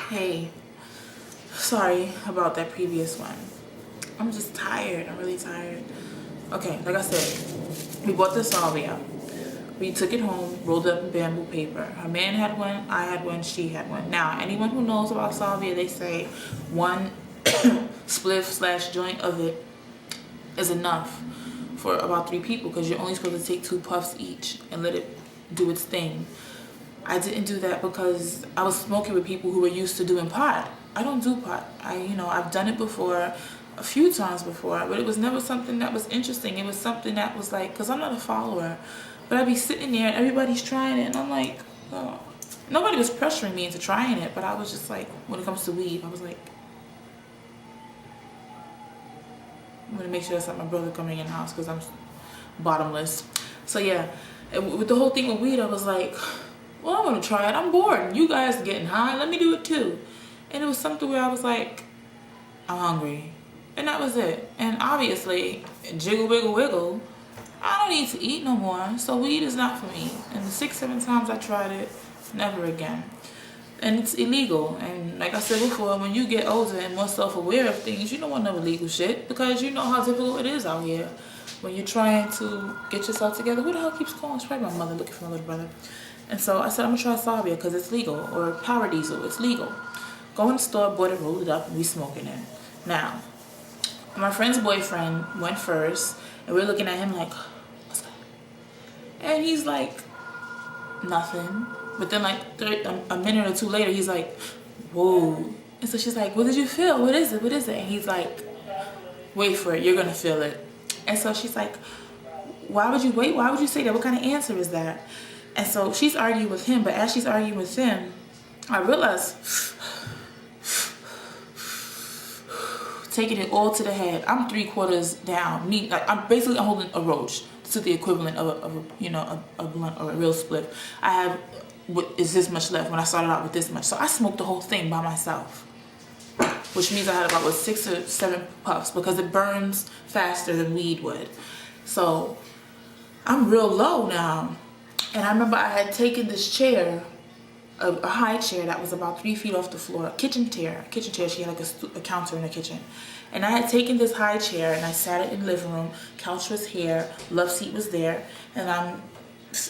Hey, sorry about that previous one. I'm just tired. I'm really tired. Okay, like I said, we bought the salvia. We took it home, rolled it up in bamboo paper. Her man had one, I had one, she had one. Now, anyone who knows about salvia, they say one spliff slash joint of it is enough for about 3 people because you're only supposed to take 2 puffs each and let it do its thing. I didn't do that because I was smoking with people who were used to doing pot. I don't do pot. I've done it before, a few times before, but it was never something that was interesting. It was something that was like, because I'm not a follower, but I'd be sitting there and everybody's trying it, and I'm like, oh. Nobody was pressuring me into trying it, but I was just like, when it comes to weed, I was like, I'm gonna make sure that's not my brother coming in the house because I'm bottomless. So yeah, with the whole thing with weed, I was like, well, I'm gonna try it. I'm bored. You guys are getting high. Let me do it too. And it was something where I was like, I'm hungry. And that was it. And obviously, jiggle, wiggle, wiggle, I don't need to eat no more. So weed is not for me. And the 6, 7 times I tried it, never again. And it's illegal. And like I said before, when you get older and more self-aware of things, you don't want no illegal shit because you know how difficult it is out here when you're trying to get yourself together. Who the hell keeps calling? It's probably my mother looking for my little brother. And so I said, I'm gonna try salvia because it's legal, or power diesel, it's legal. Go in the store, bought it, rolled it up, and we smoking it. Now, my friend's boyfriend went first, and we're looking at him like, what's that? And he's like, nothing. But then like a minute or 2 later, he's like, whoa. And so she's like, what did you feel? What is it? What is it? And he's like, wait for it, you're gonna feel it. And so she's like, why would you wait? Why would you say that? What kind of answer is that? And so she's arguing with him, but as she's arguing with him, I realized taking it all to the head. I'm 3/4 down. I'm holding a roach. This is the equivalent of a blunt or a real split. I have is this much left when I started out with this much. So I smoked the whole thing by myself, which means I had about 6 or 7 puffs because it burns faster than weed would. So I'm real low now. And I remember I had taken this chair, a high chair that was about 3 feet off the floor, a kitchen chair. She had like a counter in the kitchen. And I had taken this high chair and I sat it in the living room. Couch was here, love seat was there, and I'm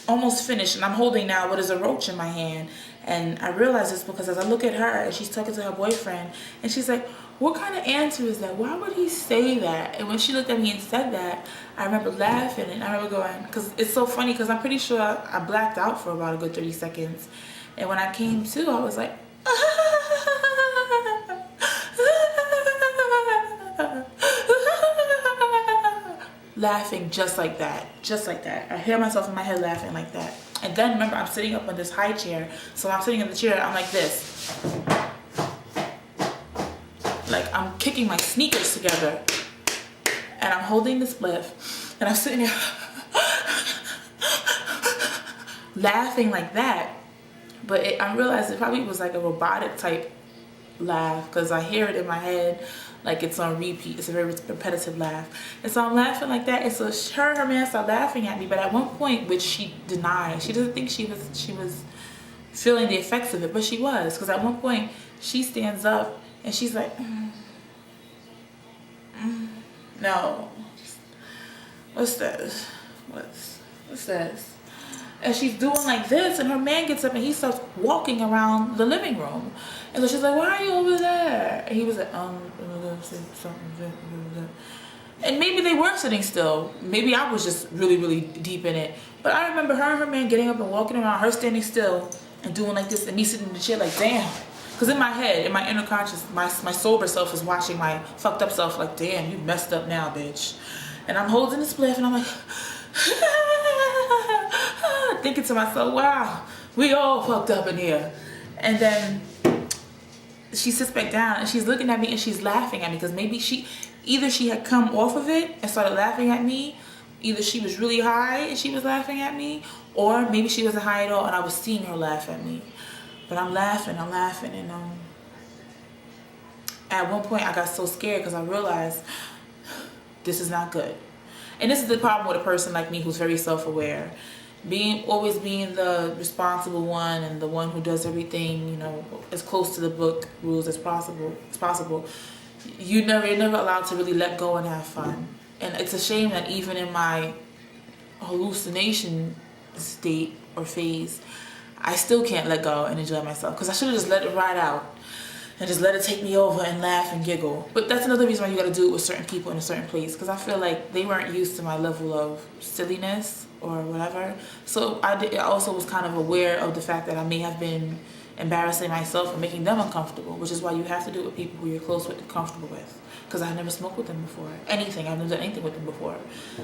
almost finished. And I'm holding now what is a roach in my hand. And I realize this because as I look at her and she's talking to her boyfriend, and she's like, what kind of answer is that? Why would he say that? And when she looked at me and said that, I remember laughing, and I remember going, because it's so funny, because I'm pretty sure I blacked out for about a good 30 seconds. And when I came to, I was like, laughing just like that. Just like that. I hear myself in my head laughing like that. And then remember, I'm sitting up on this high chair. So I'm sitting in the chair, I'm like this. Like I'm kicking my sneakers together, and I'm holding this spliff, and I'm sitting there laughing like that. But I realized it probably was like a robotic type laugh because I hear it in my head like it's on repeat. It's a very repetitive laugh, and so I'm laughing like that. And so her man started laughing at me, but at one point, which she denied, she doesn't think she was feeling the effects of it, but she was, because at one point she stands up and she's like, no, what's this? What's this? And she's doing like this, and her man gets up and he starts walking around the living room. And so she's like, why are you over there? And he was like, and maybe they were sitting still. Maybe I was just really, really deep in it. But I remember her and her man getting up and walking around, her standing still and doing like this, and me sitting in the chair like, damn. Because in my head, in my inner conscious, my sober self is watching my fucked up self like, damn, you messed up now, bitch. And I'm holding this spliff and I'm like, thinking to myself, wow, we all fucked up in here. And then she sits back down and she's looking at me and she's laughing at me because maybe either she had come off of it and started laughing at me, either she was really high and she was laughing at me, or maybe she wasn't high at all and I was seeing her laugh at me. But I'm laughing, and at one point I got so scared because I realized this is not good. And this is the problem with a person like me who's very self-aware. always being the responsible one and the one who does everything, you know, as close to the book rules as possible. You're never allowed to really let go and have fun. And it's a shame that even in my hallucination state or phase, I still can't let go and enjoy myself, because I should have just let it ride out and just let it take me over and laugh and giggle. But that's another reason why you got to do it with certain people in a certain place, because I feel like they weren't used to my level of silliness or whatever. So I also was kind of aware of the fact that I may have been embarrassing myself and making them uncomfortable, which is why you have to do it with people who you're close with and comfortable with. Because I never smoked with them before. I've never done anything with them before.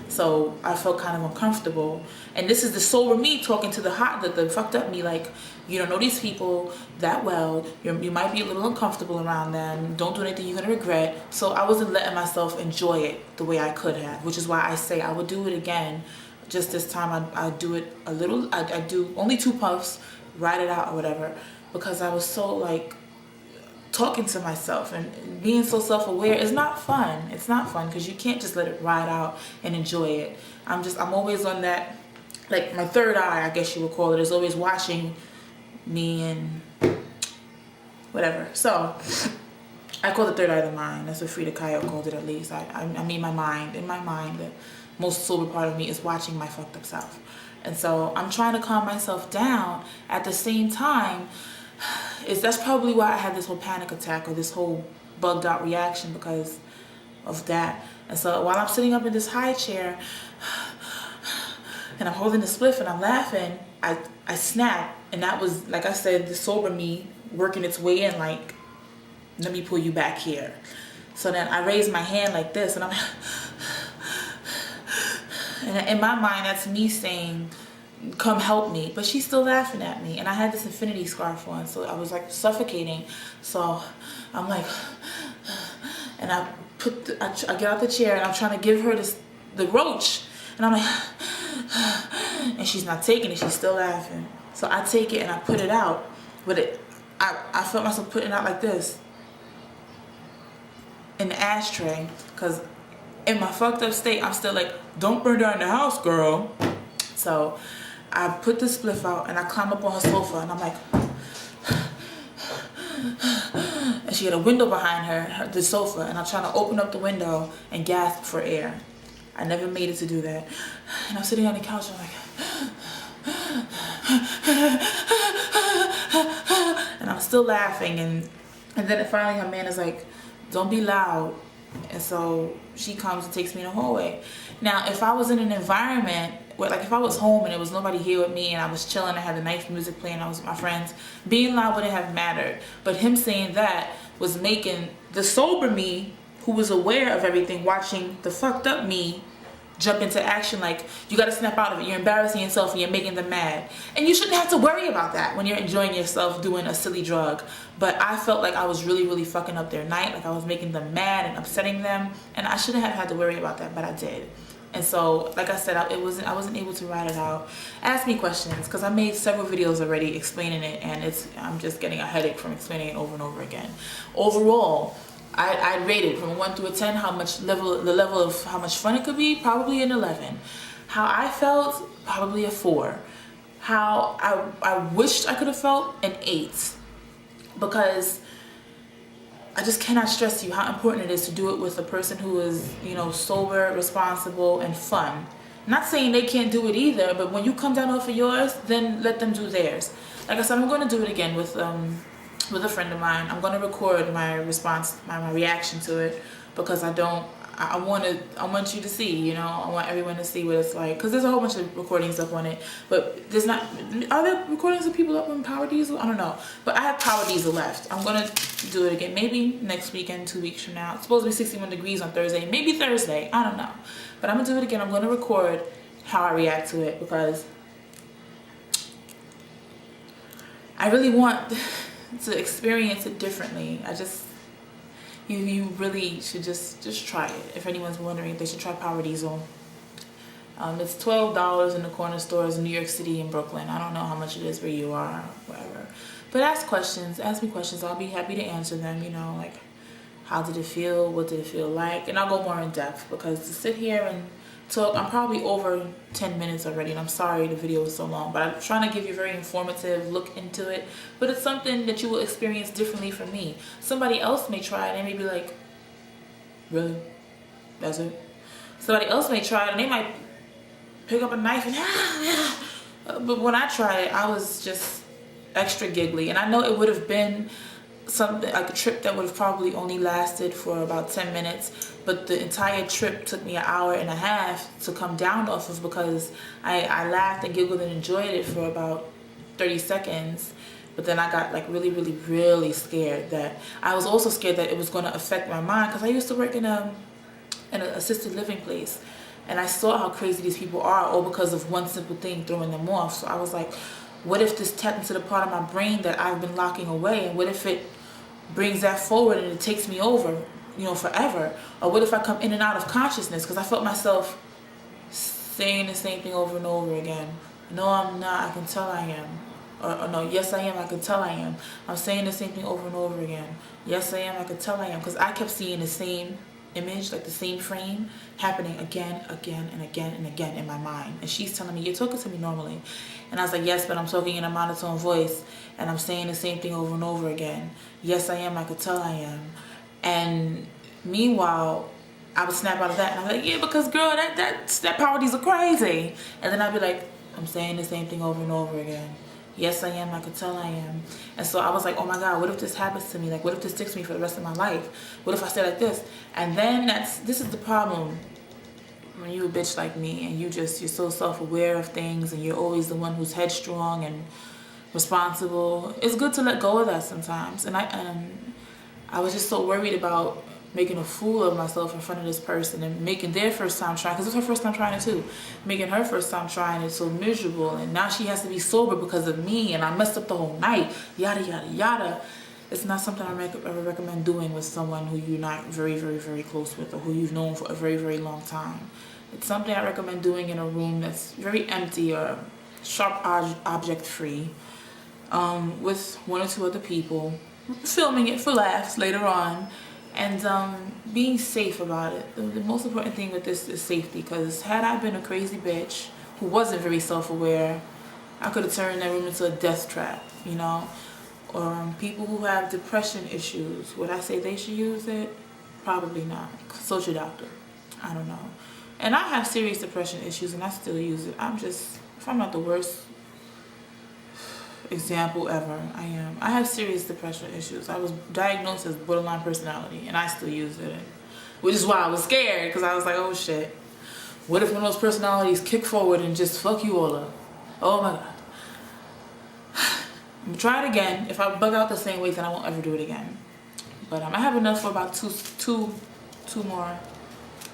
So I felt kind of uncomfortable. And this is the sober me talking to the fucked up me, like, you don't know these people that well. You might be a little uncomfortable around them. Don't do anything you're gonna regret. So I wasn't letting myself enjoy it the way I could have, which is why I say I would do it again. Just this time I do it a little. I do only 2 puffs, ride it out or whatever, because I was so like talking to myself and being so self-aware is not fun. It's not fun because you can't just let it ride out and enjoy it. I'm always on that, like my third eye, I guess you would call it, is always watching me and whatever. So I call the third eye the mind. That's what Frida Kahlo called it, at least. I mean my mind. In my mind, the most sober part of me is watching my fucked up self. And so I'm trying to calm myself down. At the same time, that's probably why I had this whole panic attack or this whole bugged out reaction, because of that. And so while I'm sitting up in this high chair and I'm holding the spliff and I'm laughing, I snap. And that was, like I said, the sober me working its way in, like, let me pull you back here. So then I raise my hand like this, and I'm and in my mind that's me saying, come help me. But she's still laughing at me, and I had this infinity scarf on, so I was like suffocating. So I'm like, and I get out the chair and I'm trying to give her the roach, and I'm like, and she's not taking it. She's still laughing. So I take it and I put it out, but I felt myself putting it out like this in the ashtray, because in my fucked up state I'm still like, don't burn down the house, girl. So I put the spliff out and I climb up on her sofa, and I'm like, and she had a window behind her, the sofa, and I'm trying to open up the window and gasp for air. I never made it to do that. And I'm sitting on the couch, and I'm like, and I'm still laughing, and then finally her man is like, don't be loud. And so she comes and takes me in the hallway. Now, if I was in an environment where, like, if I was home and there was nobody here with me and I was chilling, I had the nice music playing, I was with my friends, being loud wouldn't have mattered. But him saying that was making the sober me, who was aware of everything, watching the fucked up me jump into action. Like, you gotta snap out of it. You're embarrassing yourself and you're making them mad. And you shouldn't have to worry about that when you're enjoying yourself doing a silly drug. But I felt like I was really, really fucking up their night. Like, I was making them mad and upsetting them. And I shouldn't have had to worry about that, but I did. And so, like I said, I wasn't able to ride it out. Ask me questions, because I made several videos already explaining it, and I'm just getting a headache from explaining it over and over again. Overall, I'd rate it from 1 to 10, the level of how much fun it could be, probably an 11. How I felt, probably a 4. How I wished I could have felt, an 8. Because I just cannot stress to you how important it is to do it with a person who is, you know, sober, responsible, and fun. Not saying they can't do it either, but when you come down off of yours, then let them do theirs. Like I said, I'm going to do it again with a friend of mine. I'm going to record my response, my reaction to it, because I want you to see, you know, I want everyone to see what it's like, because there's a whole bunch of recordings up on it, but are there recordings of people up on Power Diesel? I don't know, but I have Power Diesel left. I'm going to do it again, maybe next weekend, 2 weeks from now. It's supposed to be 61 degrees on Thursday, maybe Thursday, I don't know, but I'm going to do it again. I'm going to record how I react to it, because I really want to experience it differently. You really should just try it. If anyone's wondering, they should try Power Diesel. It's $12 in the corner stores in New York City and Brooklyn. I don't know how much it is where you are, whatever. But ask me questions. I'll be happy to answer them, you know, like, how did it feel? What did it feel like? And I'll go more in depth, because to sit here and talk. I'm probably over 10 minutes already, and I'm sorry the video is so long, but I'm trying to give you a very informative look into it. But it's something that you will experience differently from me. Somebody else may try it and may be like, really? That's it? Somebody else may try it and they might pick up a knife and but when I tried it, I was just extra giggly. And I know it would have been something like a trip that would have probably only lasted for about 10 minutes, but the entire trip took me an hour and a half to come down off of, because I laughed and giggled and enjoyed it for about 30 seconds. But then I got like really, really, really scared. That I was also scared that it was going to affect my mind, because I used to work in an assisted living place, and I saw how crazy these people are, all because of one simple thing throwing them off. So I was like, what if this tapped into the part of my brain that I've been locking away, and what if it brings that forward and it takes me over, you know, forever? Or what if I come in and out of consciousness? Because I felt myself saying the same thing over and over again. No, I'm not. I can tell I am. Or no, yes I am, I can tell I am. I'm saying the same thing over and over again. Yes I am, I can tell I am. Because I kept seeing the same image, like the same frame, happening again and again in my mind. And she's telling me, you're talking to me normally. And I was like, yes, but I'm talking in a monotone voice, and I'm saying the same thing over and over again. Yes I am, I could tell I am. And meanwhile, I would snap out of that, and I'm like, yeah, because girl, that parodies are crazy. And then I'd be like, I'm saying the same thing over and over again. Yes I am, I could tell I am. And so I was like, oh my God, what if this happens to me? Like, what if this sticks to me for the rest of my life? What if I say like this? And then this is the problem when you're a bitch like me, and you're so self-aware of things, and you're always the one who's headstrong and responsible. It's good to let go of that sometimes. And I was just so worried about making a fool of myself in front of this person, and making their first time trying, because it's her first time trying it too, making her first time trying it so miserable, and now she has to be sober because of me, and I messed up the whole night, yada yada yada. It's not something I would recommend doing with someone who you're not very, very, very close with, or who you've known for a very, very long time. It's something I recommend doing in a room that's very empty or sharp object free, with one or two other people, filming it for laughs later on, and being safe about it. The most important thing with this is safety, because had I been a crazy bitch who wasn't very self-aware, I could have turned that room into a death trap, you know? Or people who have depression issues, would I say they should use it? Probably not. Consult your doctor. I don't know. And I have serious depression issues, and I still use it. If I'm not the worst example ever, I am. I have serious depression issues. I was diagnosed as borderline personality, and I still use it. Which is why I was scared, because I was like, oh shit. What if one of those personalities kick forward and just fuck you all up? Oh my God. I'm gonna try it again. If I bug out the same way, then I won't ever do it again. But I have enough for about two more,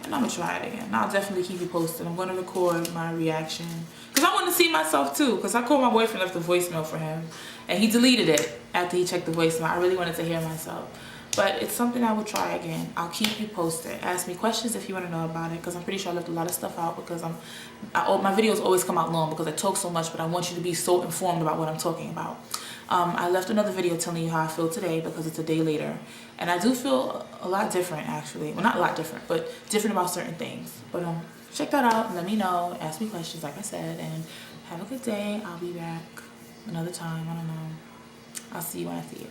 and I'm gonna try it again. I'll definitely keep you posted. I'm gonna record my reaction, because I want to see myself too. Because I called my boyfriend, left a voicemail for him, and he deleted it after he checked the voicemail. I really wanted to hear myself. But it's something I will try again. I'll keep you posted. Ask me questions if you want to know about it, because I'm pretty sure I left a lot of stuff out, because my videos always come out long because I talk so much, but I want you to be so informed about what I'm talking about. I left another video telling you how I feel today, because it's a day later, and I do feel a lot different, actually. Well, not a lot different, but different about certain things. But check that out and let me know. Ask me questions, like I said, and have a good day. I'll be back another time. I don't know. I'll see you when I see you.